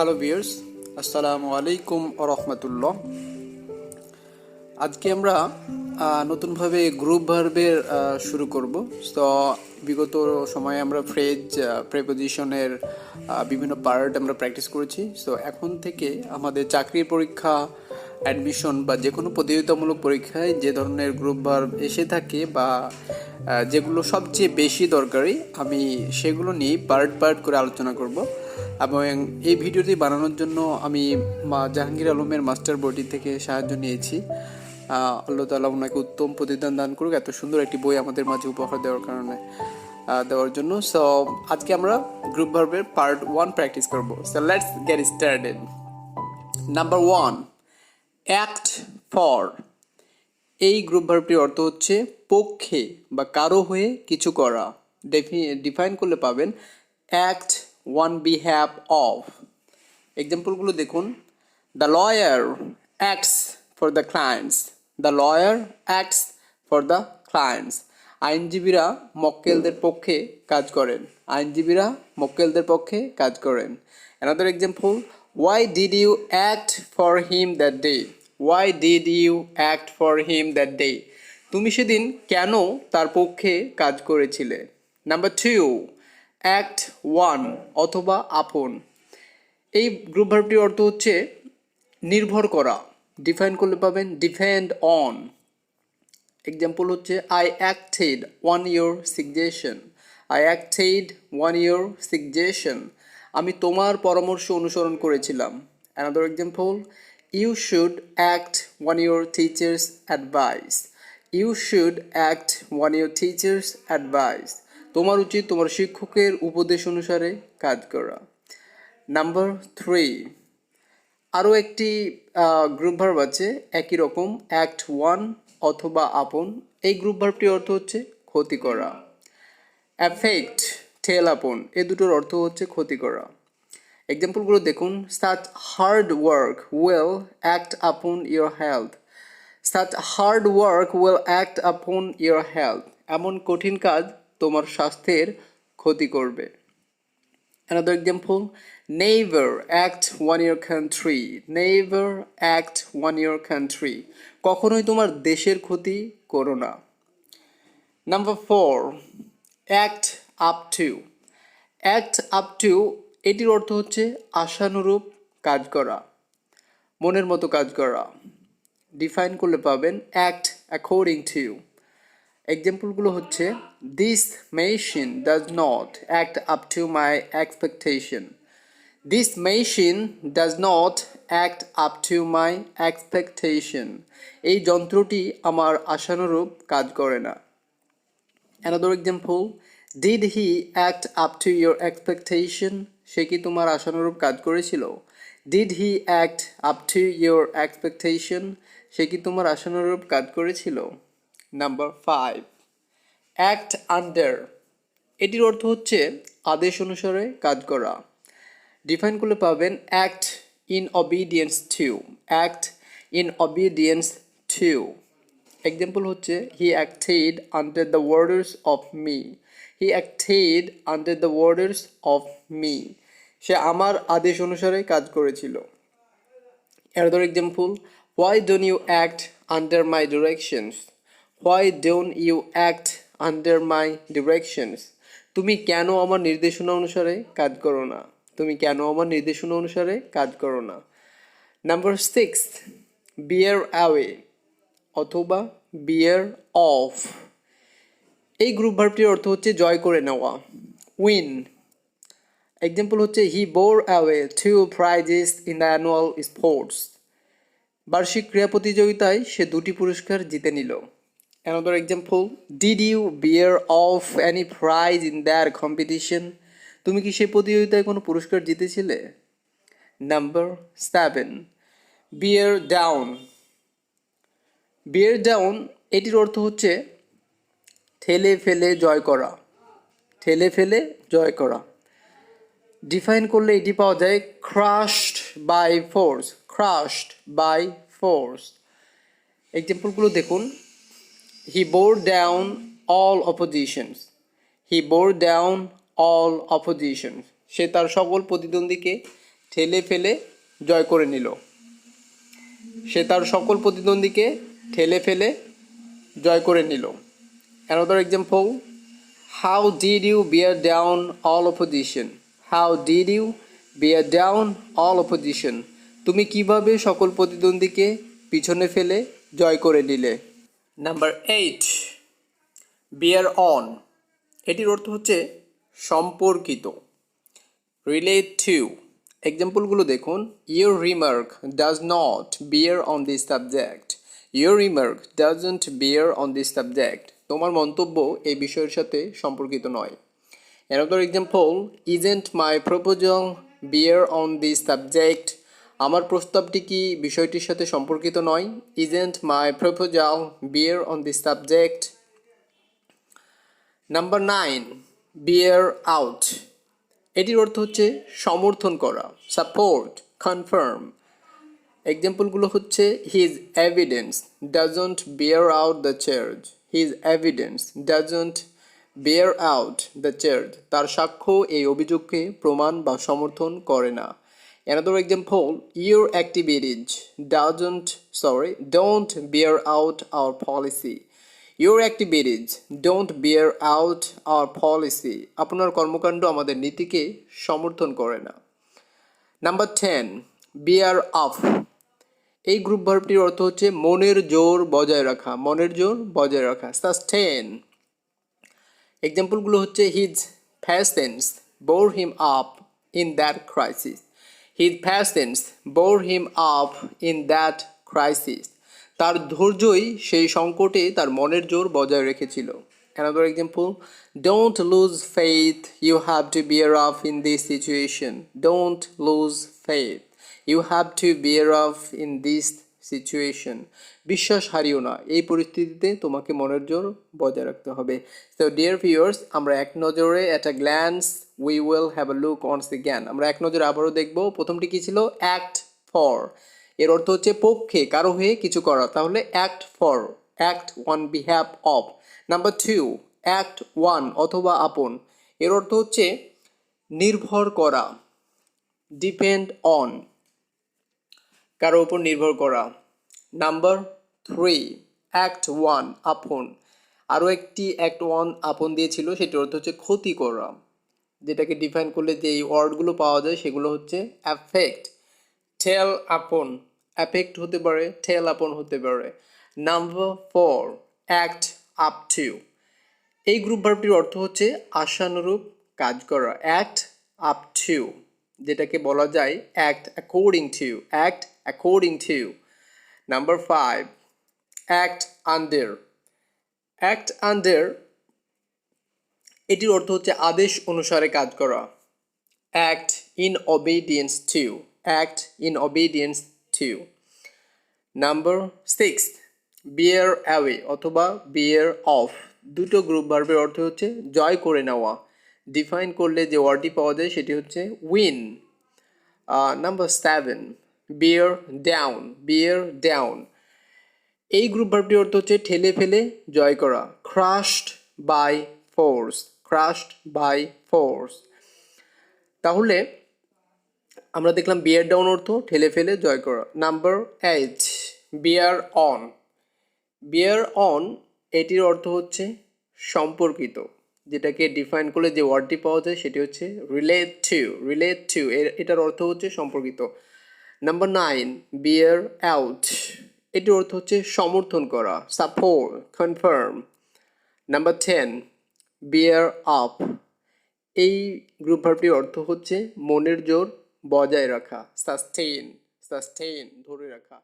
Hello viewers, আসসালামু আলাইকুম ওয়া রাহমাতুল্লাহ। আজকে আমরা নতুনভাবে গ্রুপ ভার্বের শুরু করব। তো বিগত সময়ে আমরা ফ্রেজ প্রেপোজিশনের বিভিন্ন পার্ট আমরা প্র্যাকটিস করেছি। সো এখন থেকে আমাদের চাকরির পরীক্ষা, অ্যাডমিশন বা যে কোনো প্রতিযোগিতামূলক পরীক্ষায় যে ধরনের গ্রুপ ভার্ব এসে থাকে বা যেগুলো সবচেয়ে বেশি দরকারি, আমি সেগুলো নিয়ে পার্ট করে আলোচনা করব। এবং এই ভিডিওটি বানানোর জন্য আমি জাহাঙ্গীর আলমের মাস্টার বইটি থেকে সাহায্য নিয়েছি। আল্লাহ তাআলা ওনাকে উত্তম প্রতিদান দান করুক এত সুন্দর একটি বই আমাদের মাঝে উপহার দেওয়ার জন্য। সো আজকে আমরা গ্রুপ ভার্বের পার্ট 1 প্র্যাকটিস করব। So let's get started. Number 1, act for. এই গ্রুপ ভার্বটির অর্থ হচ্ছে পক্ষে বা কারো হয়ে কিছু করা। ডিফাইন করলে পাবেন অ্যাক্ট অন বিহ্যাভ অফ। এক্সাম্পলগুলো দেখুন। The lawyer acts for the clients. The lawyer acts for the clients. আইনজীবীরা মক্কেলদের পক্ষে কাজ করেন। আইনজীবীরা মক্কেলদের পক্ষে কাজ করেন। Another example, why did you act for him that day. Why did you act for him that day. তুমি সেদিন কেন তার পক্ষে কাজ করেছিলে। নাম্বার 2, অ্যাক্ট ওয়ান অথবা আপন। এই গ্রুপ ভার্বটির অর্থ হচ্ছে নির্ভর করা। ডিফাইন করলে পাবেন ডিপেন্ড অন। এক্সাম্পল হচ্ছে I acted on your suggestion. I acted on your suggestion. আমি তোমার পরামর্শ অনুসরণ করেছিলাম। Another example, you should act on your teacher's advice. You should act on your teacher's advice. তোমার উচিত তোমার শিক্ষকের উপদেশ অনুসারে কাজ করা। নাম্বার 3, আরও একটি গ্রুপ ভার্ব আছে একই রকম, অ্যাক্ট ওয়ান অথবা আপন। এই গ্রুপ ভার্বটির অর্থ হচ্ছে ক্ষতি করা। অ্যাফেক্ট, টেল আপন, এ দুটোর অর্থ হচ্ছে ক্ষতি করা। এক্সাম্পলগুলো দেখুন। Such hard work will act upon your health. Such hard work will act upon your health. এমন কঠিন কাজ তোমার স্বাস্থ্যের ক্ষতি করবে। Another example, never act on your country. Never act on your country. কখনোই তোমার দেশের ক্ষতি করো না। Number 4, act up to. act up to এটির অর্থ হচ্ছে আশানুরূপ কাজ করা, মনের মতো কাজ করা। ডিফাইন করলে পাবেন act according to. এক্সাম্পলগুলো হচ্ছে this machine does not act up to my expectation. This machine does not act up to my expectation. এই যন্ত্রটি আমার আশানুরূপ কাজ করে না। Another example, did he act up to your expectation. সে কি তোমার আশানুরূপ কাজ করেছিল। Did he act up to your expectation. সে কি তোমার আশানুরূপ কাজ করেছিল। Number 5, act under. এটির অর্থ হচ্ছে আদেশ অনুসারে কাজ করা। ডিফাইন করলে পাবেন act in obedience to. Act in obedience to. Example হচ্ছে he acted under the orders of me. He acted under the orders of me. সে আমার আদেশ অনুসারে কাজ করেছিল। Another example, why don't you act under my directions? Why don't you act under my directions? তুমি কেন আমার নির্দেশনা অনুসারে কাজ করো না। তুমি কেন আমার নির্দেশনা অনুসারে কাজ করো না। নাম্বার 6, bear away অথবা bear off। এই গ্রুপ ভার্বটির অর্থ হচ্ছে জয় করে নেওয়া, উইন। এক্সাম্পল হচ্ছে হি bore away 2 prizes in the annual sports. বার্ষিক ক্রীড়া প্রতিযোগিতায় সে 2টি পুরস্কার জিতে নিল। Another example, did you bear off any prize in that competition? তুমি কি সেই প্রতিযোগিতায় কোনো পুরস্কার জিতেছিলে। Number 7, bear down. bear down এটির অর্থ হচ্ছে ঠেলে ফেলে জয় করা। ঠেলে ফেলে জয় করা। ডিফাইন করলে এটি পাওয়া যায় crushed by force. crushed by force. এক্সাম্পলগুলো দেখুন। হি বোর ডাউন অল অপোজিশনস। হি বোর ডাউন অল অপোজিশনস। সে তার সকল প্রতিদ্বন্দ্বীকে ঠেলে ফেলে জয় করে নিল। সে তার সকল প্রতিদ্বন্দ্বীকে ঠেলে ফেলে জয় করে নিল। Another example, how did you bear down all opposition? How did you bear down all opposition? তুমি কিভাবে সকল প্রতিদ্বন্দ্বীকে পিছনে ফেলে জয় করে নিলে? নাম্বার 8, bear on, এটির অর্থ হচ্ছে সম্পর্কিত। Relate to, এক্সাম্পলগুলো দেখুন। Your remark does not bear on this subject. Your remark doesn't bear on this subject. তোমার মন্তব্য এই বিষয়ের সাথে সম্পর্কিত নয়। Another example, isn't my proposal bear on this subject? আমার প্রস্তাবটি কি বিষয়টির সাথে সম্পর্কিত নয়? Isn't my proposal bear on this subject? Number 9, bear out, এটির অর্থ হচ্ছে সমর্থন করা, সাপোর্ট, কনফার্ম। এক্সাম্পলগুলো হচ্ছে his evidence doesn't bear out the charge. His evidence doesn't bear out the charge, তার সাক্ষ্য এই অভিযোগকে প্রমাণ বা সমর্থন করে না। Another example, your activities don't bear out our policy. Your activities don't bear out our policy. আপনার কর্মকাণ্ড আমাদের নীতিকে সমর্থন করে না। নাম্বার 10, bear up, এই গ্রুপ ভার্বটির অর্থ হচ্ছে মনের জোর বজায় রাখা, মনের জোর বজায় রাখা, সাস্টেন। এক্সাম্পলগুলো হচ্ছে his patience bore him up in that crisis. His patience bore him up in that crisis. তার ধৈর্যই সেই সংকটে তার মনের জোর বজায় রেখেছিল। Another example, don't lose faith, you have to bear up in this situation. Don't lose faith, you have to bear up in this situation. বিশ্বাস হারিও না, এই পরিস্থিতিতে তোমাকে মনের জোর বজায় রাখতে হবে। So dear viewers, আমরা এক নজরে at a glance we will have a look once again. আমরা এক নজরে আবারও দেখব। প্রথমটি কি ছিল? act for, এর অর্থ হচ্ছে পক্ষে, কারো হয়ে কিছু করা, তাহলে act for, act on behalf of। Number 2, act one অথবা আপন, এর অর্থ হচ্ছে নির্ভর করা, ডিপেন্ড অন, কারো উপর নির্ভর করা। নাম্বার 3, act one আপন, আরও একটি act one আপন দিয়েছিল, সেটির অর্থ হচ্ছে ক্ষতি করা, যেটাকে ডিফাইন করলে যে এই ওয়ার্ডগুলো পাওয়া যায় সেগুলো হচ্ছে অ্যাফেক্ট, টেল আপন, অ্যাফেক্ট হতে পারে, টেল আপন হতে পারে। নাম্বার 4, অ্যাক্ট আপ টু, এই গ্রুপ ভার্বটির অর্থ হচ্ছে আশানুরূপ কাজ করা, অ্যাক্ট আপ টু, যেটাকে বলা যায় act according to, act according to. Number 5, act under, act under, এটির অর্থ হচ্ছে আদেশ অনুসারে কাজ করা, act in obedience to, act in obedience to. Number 6, bear away অথবা বিয়ার অফ, দুটো গ্রুপ ভার্বের অর্থ হচ্ছে জয় করে নেওয়া, ডিফাইন করলে যে ওয়ার্ডটি পাওয়া যায় সেটি হচ্ছে win. Number 7, bear down, bear down, এই গ্রুপ ভার্বটির অর্থ হচ্ছে ঠেলে ফেলে জয় করা, crushed by force, crushed by force. তাহলে আমরা দেখলাম বিয়ার ডাউন অর্থ ঠেলে ফেলে জয় করা। Number 8, bear on, bear on, এটির অর্থ হচ্ছে সম্পর্কিত, যেটাকে ডিফাইন করলে যে ওয়ার্ডটি পাওয়া যায় সেটি হচ্ছে রিলেট টু, রিলেট টু, এটার অর্থ হচ্ছে সম্পর্কিত। নাম্বার 9, বিয়ার আউট, এটির অর্থ হচ্ছে সমর্থন করা, সাপোর্ট, কনফার্ম। নাম্বার 10, বিয়ার আপ, এই গ্রুপ ভার্বটির অর্থ হচ্ছে মনের জোর বজায় রাখা, সাস্টেইন, সাস্টেইন, ধরে রাখা।